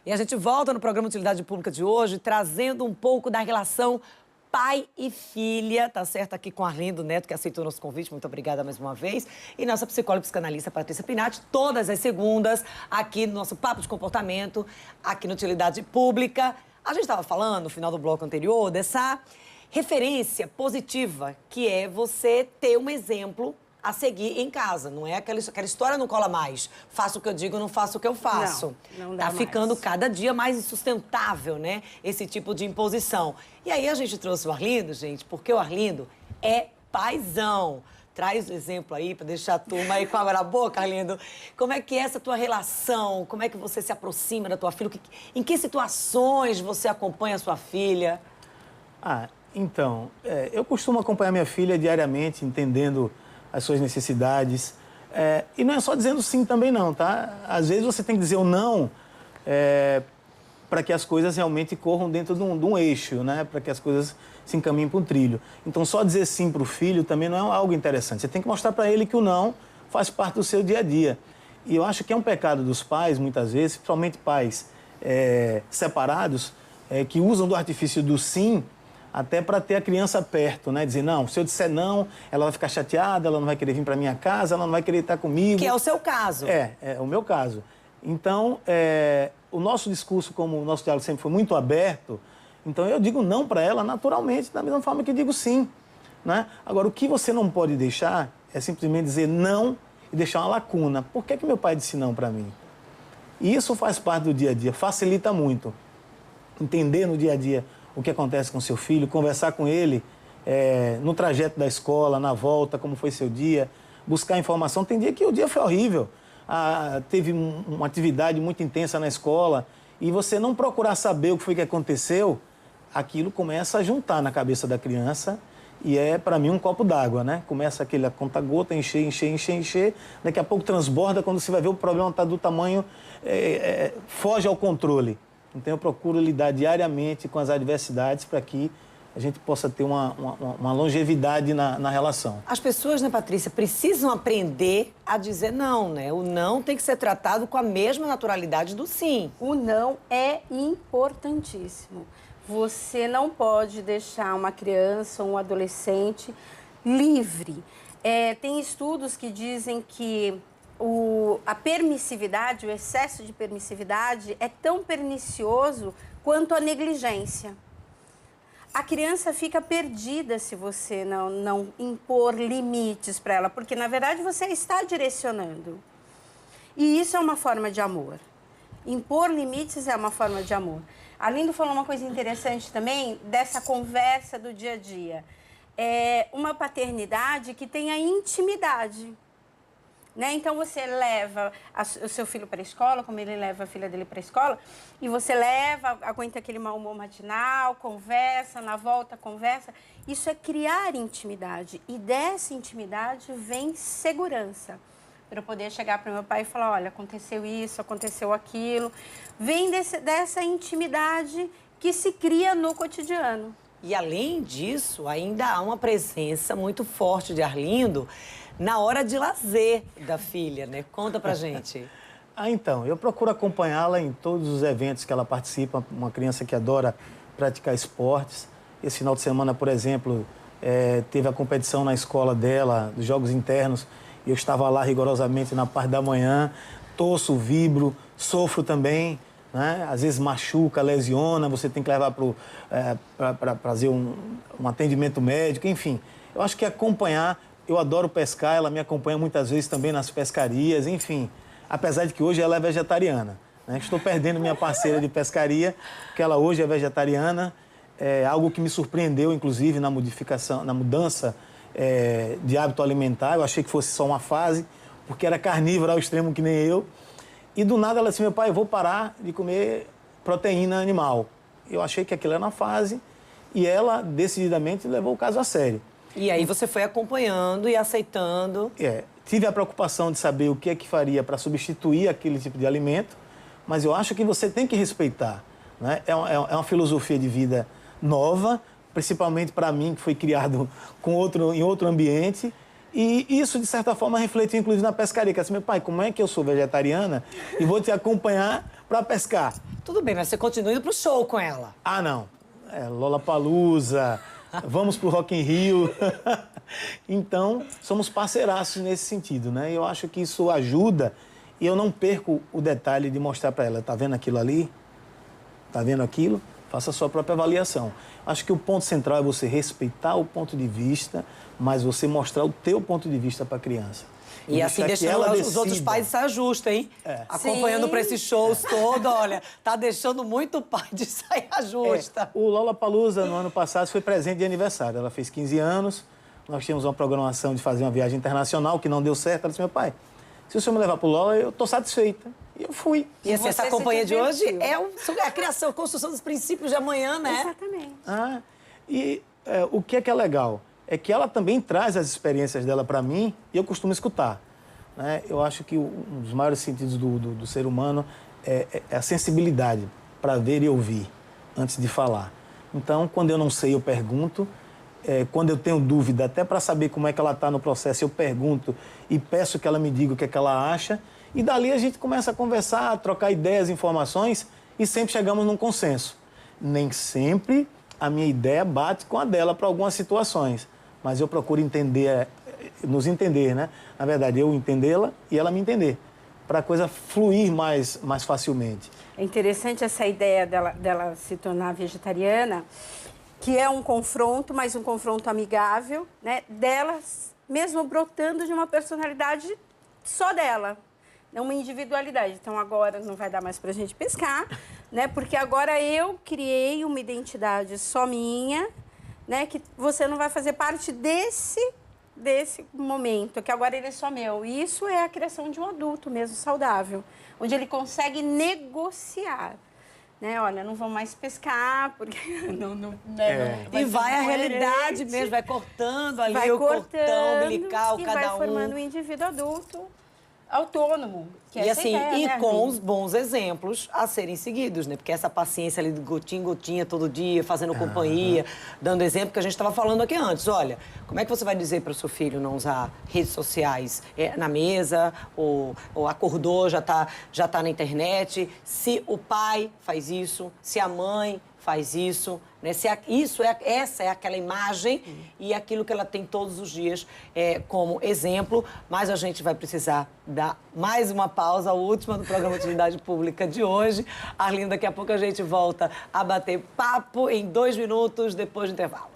E a gente volta no programa Utilidade Pública de hoje, trazendo um pouco da relação pai e filha, tá certo? Aqui com Arlindo Neto, que aceitou o nosso convite. Muito obrigada mais uma vez. E nossa psicóloga e psicanalista, Patrícia Pinatti, todas as segundas, aqui no nosso Papo de Comportamento, aqui no Utilidade Pública. A gente estava falando, no final do bloco anterior, dessa referência positiva, que é você ter um exemplo a seguir em casa. Não é aquela história não cola mais. Faço o que eu digo, não faço o que eu faço. Não dá Tá ficando mais. cada dia mais insustentável, né? Esse tipo de imposição. E aí a gente trouxe o Arlindo, gente, porque o Arlindo é paizão. Traz o exemplo aí para deixar a turma aí com água na boca, Arlindo. Como é que é essa tua relação? Como é que você se aproxima da tua filha? Em que situações você acompanha a sua filha? Então, eu costumo acompanhar minha filha diariamente, entendendo as suas necessidades. E não é só dizendo sim também não, tá? Às vezes você tem que dizer o não para que as coisas realmente corram dentro de um eixo, né? Para que as coisas se encaminhem para um trilho. Então, só dizer sim para o filho também não é algo interessante. Você tem que mostrar para ele que o não faz parte do seu dia a dia. E eu acho que é um pecado dos pais, muitas vezes, principalmente pais separados, que usam do artifício do sim até para ter a criança perto, né? Dizer, não, se eu disser não, ela vai ficar chateada, ela não vai querer vir para minha casa, ela não vai querer estar comigo. Que é o seu caso. É o meu caso. Então, o nosso discurso, como o nosso diálogo sempre foi muito aberto, então eu digo não para ela naturalmente, da mesma forma que digo sim, né? Agora, o que você não pode deixar é simplesmente dizer não e deixar uma lacuna. Por que meu pai disse não para mim? E isso faz parte do dia a dia, facilita muito. Entender no dia a dia o que acontece com seu filho, conversar com ele no trajeto da escola, na volta, como foi seu dia, buscar informação. Tem dia que o dia foi horrível, teve uma atividade muito intensa na escola e você não procurar saber o que foi que aconteceu, aquilo começa a juntar na cabeça da criança e para mim, um copo d'água, né? Começa aquele conta-gota, encher, daqui a pouco transborda, quando você vai ver o problema está do tamanho, foge ao controle. Então, eu procuro lidar diariamente com as adversidades para que a gente possa ter uma longevidade na relação. As pessoas, né, Patrícia, precisam aprender a dizer não, né? O não tem que ser tratado com a mesma naturalidade do sim. O não é importantíssimo. Você não pode deixar uma criança ou um adolescente livre. Tem estudos que dizem que a permissividade, o excesso de permissividade é tão pernicioso quanto a negligência. A criança fica perdida se você não impor limites para ela, porque, na verdade, você está direcionando. E isso é uma forma de amor. Impor limites é uma forma de amor. Arlindo falou uma coisa interessante também, dessa conversa do dia a dia. É uma paternidade que tenha intimidade. Né? Então, você leva o seu filho para a escola, como ele leva a filha dele para a escola, e você leva, aguenta aquele mau humor matinal, conversa, na volta conversa. Isso é criar intimidade. E dessa intimidade vem segurança. Para eu poder chegar para o meu pai e falar, olha, aconteceu isso, aconteceu aquilo. Vem dessa intimidade que se cria no cotidiano. E, além disso, ainda há uma presença muito forte de Arlindo na hora de lazer da filha, né? Conta pra gente. Então, eu procuro acompanhá-la em todos os eventos que ela participa, uma criança que adora praticar esportes. Esse final de semana, por exemplo, teve a competição na escola dela, dos jogos internos, e eu estava lá rigorosamente na parte da manhã, torço, vibro, sofro também, né? Às vezes machuca, lesiona, você tem que levar para fazer um atendimento médico, enfim. Eu acho que acompanhar. Eu adoro pescar, ela me acompanha muitas vezes também nas pescarias, enfim. Apesar de que hoje ela é vegetariana, né? Estou perdendo minha parceira de pescaria, porque ela hoje é vegetariana. É algo que me surpreendeu, inclusive, na mudança de hábito alimentar. Eu achei que fosse só uma fase, porque era carnívora ao extremo que nem eu. E do nada ela disse, meu pai, eu vou parar de comer proteína animal. Eu achei que aquilo era uma fase e ela decididamente levou o caso a sério. E aí você foi acompanhando e aceitando. Tive a preocupação de saber o que é que faria para substituir aquele tipo de alimento, mas eu acho que você tem que respeitar, né? É uma filosofia de vida nova, principalmente para mim, que foi criado em outro ambiente. E isso, de certa forma, refletiu, inclusive, na pescaria. Que é assim, meu pai, como é que eu sou vegetariana e vou te acompanhar para pescar. Tudo bem, mas você continua indo pro show com ela. Ah, não. Lollapalooza, vamos pro Rock in Rio. Então, somos parceiraços nesse sentido, né? Eu acho que isso ajuda e eu não perco o detalhe de mostrar para ela, tá vendo aquilo ali? Tá vendo aquilo? Faça a sua própria avaliação. Acho que o ponto central é você respeitar o ponto de vista, mas você mostrar o teu ponto de vista para a criança. E assim, deixando os outros pais saia justa, hein? Acompanhando para esses shows todos, olha, tá deixando muito pai de saia justa. O Lollapalooza, no ano passado, foi presente de aniversário. Ela fez 15 anos, nós tínhamos uma programação de fazer uma viagem internacional, que não deu certo. Ela disse, meu pai, se o senhor me levar pro Lola, eu tô satisfeita. E eu fui. E assim, essa companhia de hoje é a criação, a construção dos princípios de amanhã, né? Exatamente. O que é legal? É que ela também traz as experiências dela para mim e eu costumo escutar. Né? Eu acho que um dos maiores sentidos do ser humano é a sensibilidade para ver e ouvir antes de falar. Então, quando eu não sei, eu pergunto. Quando eu tenho dúvida, até para saber como é que ela está no processo, eu pergunto e peço que ela me diga o que é que ela acha. E dali a gente começa a conversar, a trocar ideias, informações e sempre chegamos num consenso. Nem sempre a minha ideia bate com a dela para algumas situações, mas eu procuro nos entender, né? Na verdade, eu entendê-la e ela me entender, para a coisa fluir mais facilmente. É interessante essa ideia dela se tornar vegetariana, que é um confronto, mas um confronto amigável, né? Dela mesmo brotando de uma personalidade só dela, uma individualidade. Então, agora não vai dar mais para a gente pescar, né? Porque agora eu criei uma identidade só minha, né? Que você não vai fazer parte desse momento, que agora ele é só meu. E isso é a criação de um adulto mesmo, saudável, onde ele consegue negociar. Né? Olha, não vou mais pescar, porque não e vai a realidade mesmo, vai cortando ali vai o cordão umbilical, e cada vai formando um indivíduo adulto autônomo. Que e essa assim, ideia, né, com os bons exemplos a serem seguidos, né? Porque essa paciência ali de gotinha em gotinha todo dia, fazendo companhia, dando exemplo que a gente estava falando aqui antes. Olha, como é que você vai dizer para o seu filho não usar redes sociais na mesa, ou acordou, já tá na internet, se o pai faz isso, se a mãe faz isso, né? Essa é aquela imagem e aquilo que ela tem todos os dias como exemplo, mas a gente vai precisar dar mais uma pausa, a última do programa Utilidade Pública de hoje. Arlindo, daqui a pouco a gente volta a bater papo em 2 minutos depois do intervalo.